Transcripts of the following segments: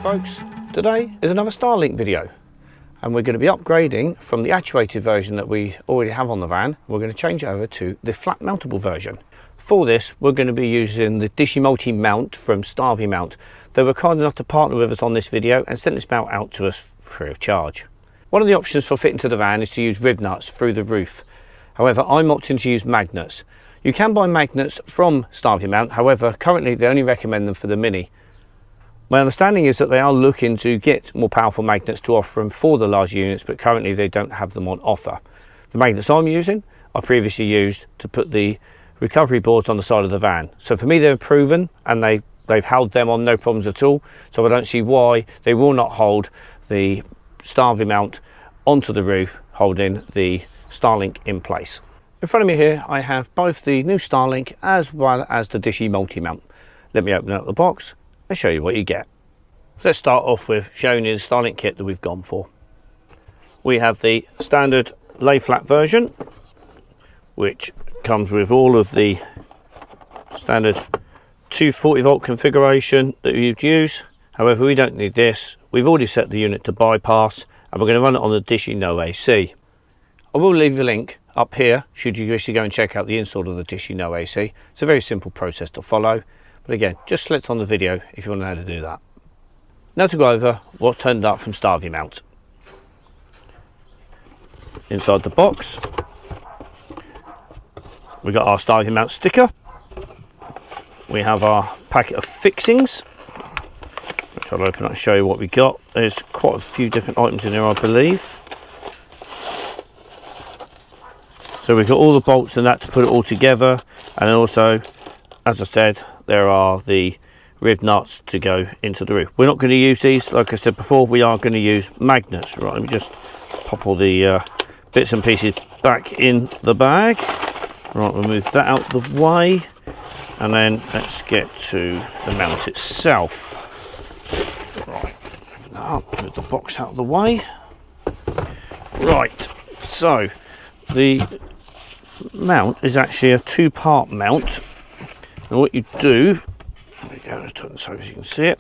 folks, today is another Starlink video and we're going to be upgrading from the actuated version that we already have on the van. We're going to change it over to the flat mountable version. For this we're going to be using the DishyMultiMount from StarvMount. They were kind enough to partner with us on this video and sent this mount out to us free of charge. One of the options for fitting to the van is to use rib nuts through the roof. However, I'm opting to use magnets. You can buy magnets from StarvMount, however currently they only recommend them for the Mini. My understanding is that they are looking to get more powerful magnets to offer them for the large units, but currently they don't have them on offer. The magnets I'm using I previously used to put the recovery boards on the side of the van. So for me they're proven and they've held them on no problems at all, so I don't see why they will not hold the StarvMount onto the roof, holding the Starlink in place. In front of me here I have both the new Starlink as well as the DishyMultiMount. Let me open up the box and show you what you get. So let's start off with showing you the Starlink kit that we've gone for. We have the standard lay flat version, which comes with all of the standard 240 volt configuration that you'd use. However, we don't need this. We've already set the unit to bypass and we're going to run it on the Dishy No AC. I will leave a link up here should you wish to go and check out the install of the Dishy No AC. It's a very simple process to follow. But again, just select on the video if you want to know how to do that. Now to go over what turned up from StarvMount. Inside the box, we got our StarvMount sticker. We have our packet of fixings, which I'll open up and show you what we got. There's quite a few different items in here, I believe. So we've got all the bolts and that to put it all together, and then also, as I said, there are the rib nuts to go into the roof. We're not going to use these, like I said before, we are going to use magnets. Right, let me just pop all the bits and pieces back in the bag. Right, we'll move that out the way, and then let's get to the mount itself. Right, open that up, move the box out of the way. Right, so the mount is actually a two-part mount. And what you do, there we go, let's turn this over so you can see it.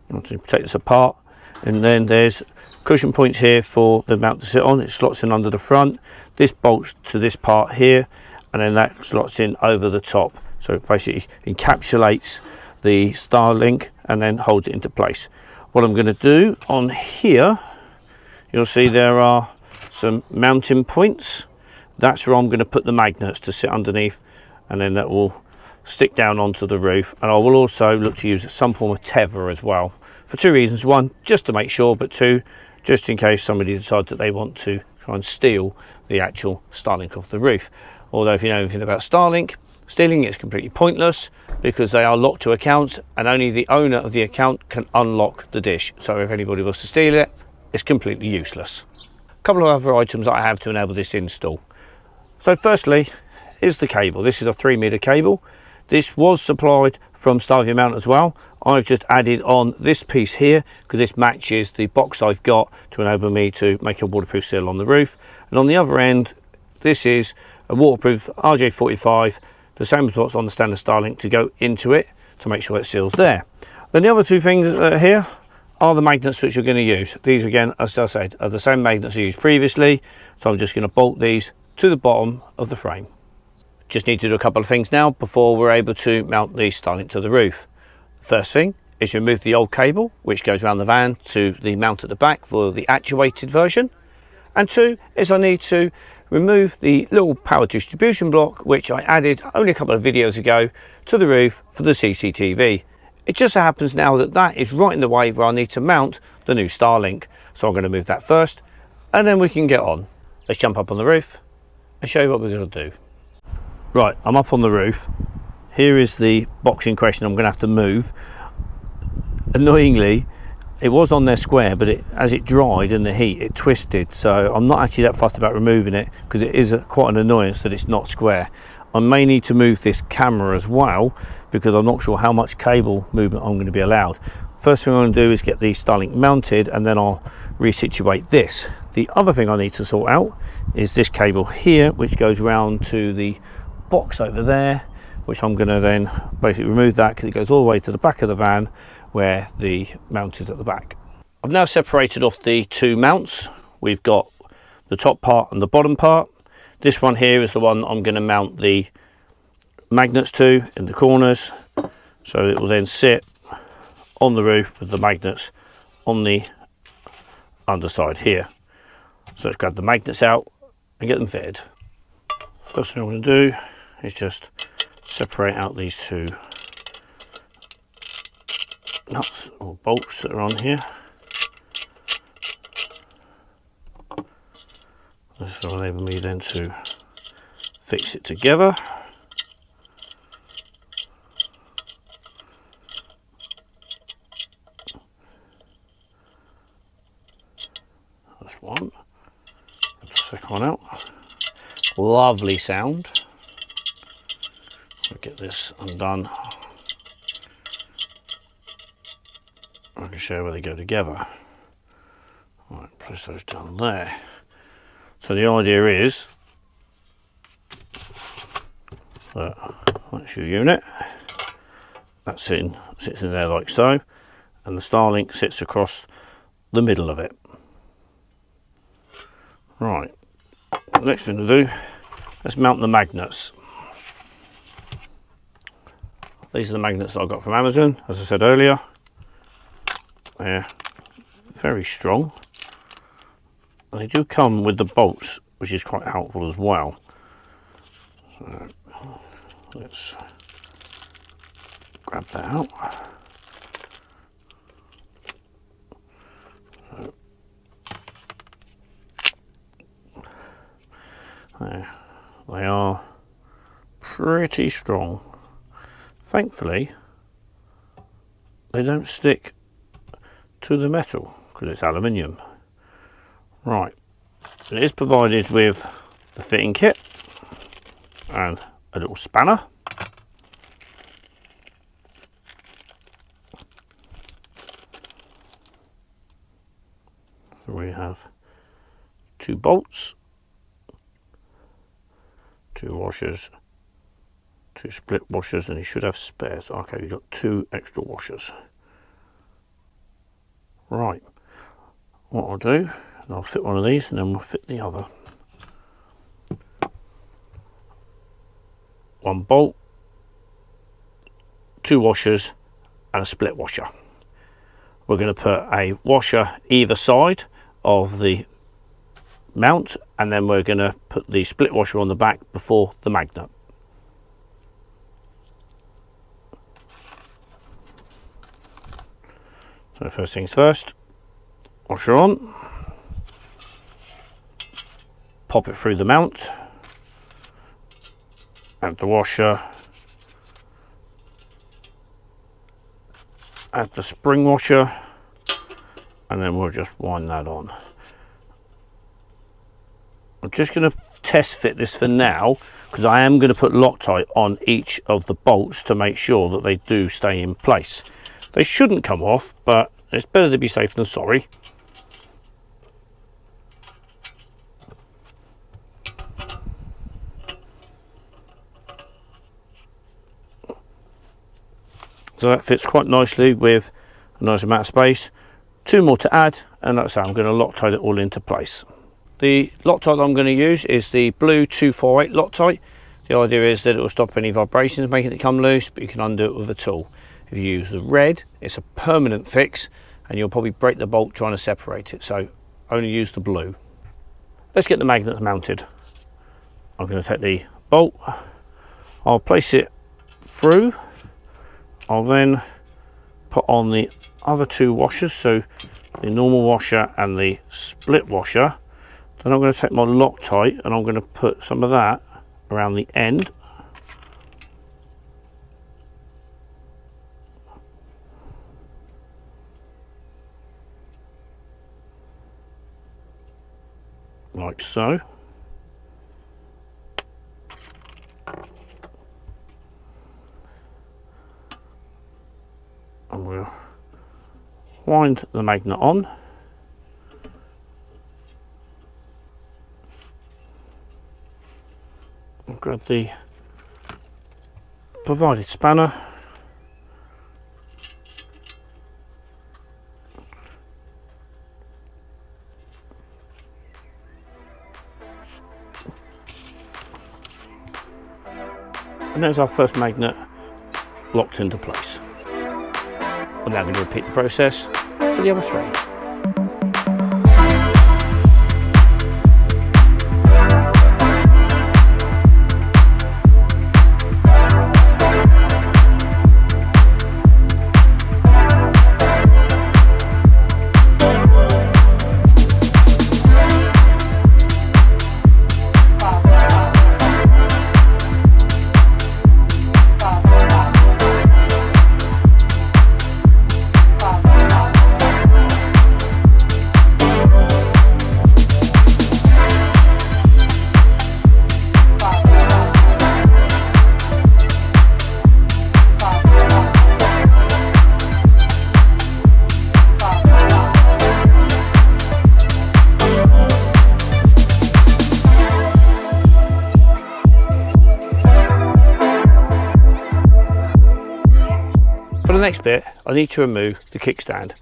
You want to take this apart, and then there's cushion points here for the mount to sit on. It slots in under the front. This bolts to this part here, and then that slots in over the top. So it basically encapsulates the Starlink and then holds it into place. What I'm going to do on here, you'll see there are some mounting points. That's where I'm going to put the magnets to sit underneath, and then that will stick down onto the roof. And I will also look to use some form of tether as well, for two reasons. One, just to make sure, but two, just in case somebody decides that they want to try and steal the actual Starlink off the roof. Although if you know anything about Starlink, stealing is completely pointless because they are locked to accounts and only the owner of the account can unlock the dish. So if anybody wants to steal it, it's completely useless. A couple of other items that I have to enable this install. So firstly is the cable. This is a 3-meter cable. This was supplied from StarvMount as well. I've just added on this piece here because this matches the box I've got to enable me to make a waterproof seal on the roof. And on the other end, this is a waterproof RJ45, the same as what's on the standard Starlink, to go into it to make sure it seals there. Then the other two things here are the magnets which you're going to use. These again, as I said, are the same magnets I used previously. So I'm just going to bolt these to the bottom of the frame. Just need to do a couple of things now before we're able to mount the Starlink to the roof. First thing is remove the old cable which goes around the van to the mount at the back for the actuated version. And two is I need to remove the little power distribution block which I added only a couple of videos ago to the roof for the CCTV. It just so happens now that that is right in the way where I need to mount the new Starlink. So I'm going to move that first and then we can get on. Let's jump up on the roof and show you what we're going to do. Right, I'm up on the roof. Here is the box in question I'm going to have to move. Annoyingly, it was on there square, but as it dried in the heat, it twisted. So I'm not actually that fussed about removing it because it is quite an annoyance that it's not square. I may need to move this camera as well because I'm not sure how much cable movement I'm going to be allowed. First thing I'm going to do is get the Starlink mounted and then I'll resituate this. The other thing I need to sort out is this cable here, which goes round to the box over there, which I'm going to then basically remove that because it goes all the way to the back of the van, where the mount is at the back. I've now separated off the two mounts. We've got the top part and the bottom part. This one here is the one I'm going to mount the magnets to in the corners, so it will then sit on the roof with the magnets on the underside here. So let's grab the magnets out and get them fitted. First thing I'm going to do is just separate out these two nuts or bolts that are on here. This will enable me then to fix it together. That's one. Get the second one out. Lovely sound. I'll get this undone. I can show where they go together. Right, place those down there. So the idea is that that's your unit. That sits in there like so, and the Starlink sits across the middle of it. Right. Next thing to do, let's mount the magnets. These are the magnets that I got from Amazon, as I said earlier. They're very strong. And they do come with the bolts, which is quite helpful as well. So let's grab that out. So, there. They are pretty strong. Thankfully, they don't stick to the metal because it's aluminium. Right, it is provided with the fitting kit and a little spanner. So we have 2 bolts, 2 washers, 2 split washers, and you should have spares. Okay, you've got 2 extra washers. Right, what I'll do, I'll fit one of these and then we'll fit the other. 1 bolt, 2 washers and a split washer. We're going to put a washer either side of the mount, and then we're going to put the split washer on the back before the magnet. So first things first, washer on, pop it through the mount, add the washer, add the spring washer, and then we'll just wind that on. I'm just going to test fit this for now, because I am going to put Loctite on each of the bolts to make sure that they do stay in place. They shouldn't come off, but it's better to be safe than sorry. So that fits quite nicely with a nice amount of space. 2 more to add, and that's how I'm going to Loctite it all into place. The Loctite I'm going to use is the blue 248 Loctite. The idea is that it will stop any vibrations making it come loose, but you can undo it with a tool. If you use the red, it's a permanent fix, and you'll probably break the bolt trying to separate it, so only use the blue. Let's get the magnets mounted. I'm going to take the bolt, I'll place it through, I'll then put on the other 2 washers, so the normal washer and the split washer. Then I'm going to take my Loctite and I'm going to put some of that around the end. Like so. And we'll wind the magnet on. And grab the provided spanner. And there's our first magnet locked into place. We're now going to repeat the process for the other 3. For the next bit, I need to remove the kickstand.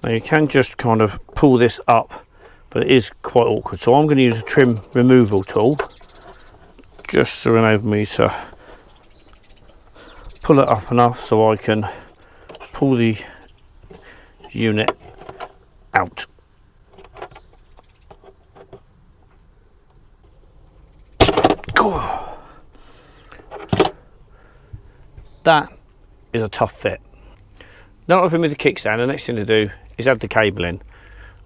Now you can just kind of pull this up, but it is quite awkward. So I'm going to use a trim removal tool just to enable me to pull it up enough so I can pull the unit out. That is a tough fit. Now I've removed the kickstand, the next thing to do is add the cable in,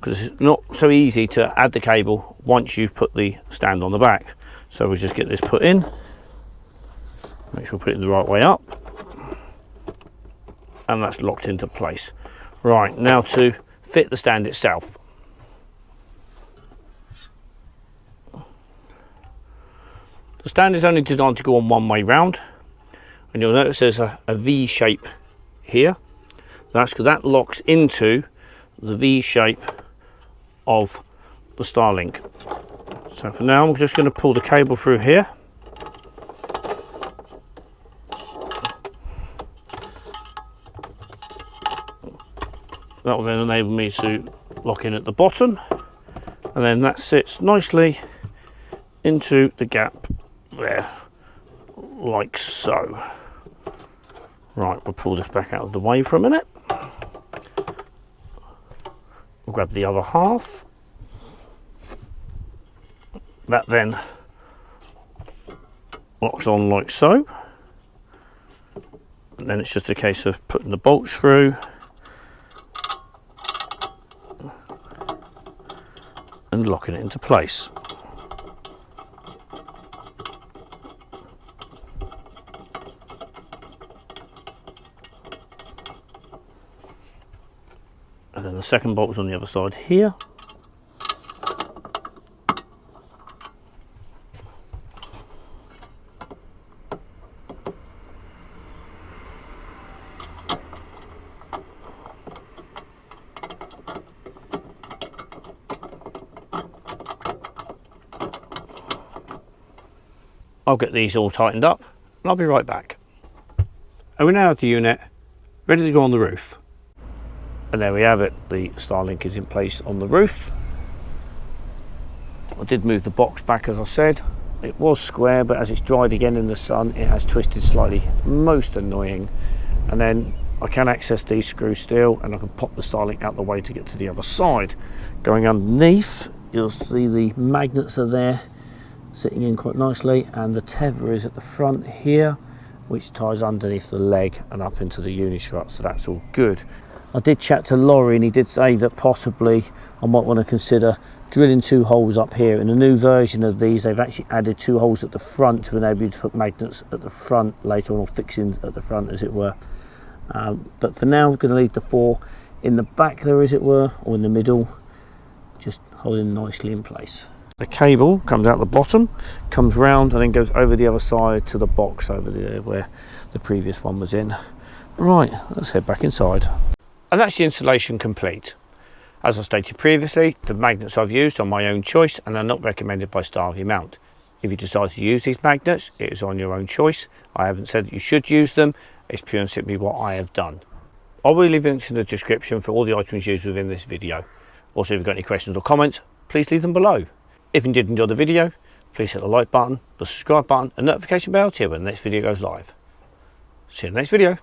because it's not so easy to add the cable once you've put the stand on the back. So we'll just get this put in, make sure we put it in the right way up, and that's locked into place. Right, now to fit the stand itself. The stand is only designed to go on one way round, and you'll notice there's a V shape here. That's because that locks into the V shape of the Starlink. So for now, I'm just going to pull the cable through here. That will then enable me to lock in at the bottom, and then that sits nicely into the gap there, like so. Right, we'll pull this back out of the way for a minute. We'll grab the other half. That then locks on like so. And then it's just a case of putting the bolts through and locking it into place. And then the second bolt is on the other side here. I'll get these all tightened up and I'll be right back. And we now have the unit ready to go on the roof. And there we have it, the Starlink is in place on the roof. I did move the box back, as I said. It was square, but as it's dried again in the sun, it has twisted slightly, most annoying. And then I can access these screws still, and I can pop the Starlink out the way to get to the other side. Going underneath, you'll see the magnets are there, sitting in quite nicely, and the tether is at the front here, which ties underneath the leg and up into the unistrut, so that's all good. I did chat to Laurie and he did say that possibly I might want to consider drilling 2 holes up here. In a new version of these, they've actually added 2 holes at the front to enable you to put magnets at the front later on, or fixings at the front, as it were. But for now, I'm going to leave the 4 in the back there, as it were, or in the middle, just holding nicely in place. The cable comes out the bottom, comes round and then goes over the other side to the box over there where the previous one was in. Right, let's head back inside. And that's the installation complete. As I stated previously, the magnets I've used are my own choice and are not recommended by StarvMount. If you decide to use these magnets, it is on your own choice. I haven't said that you should use them, it's pure and simply what I have done. I will leave links in the description for all the items used within this video. Also, if you've got any questions or comments, please leave them below. If you did enjoy the video, please hit the like button, the subscribe button and notification bell to hear when the next video goes live. See you in the next video.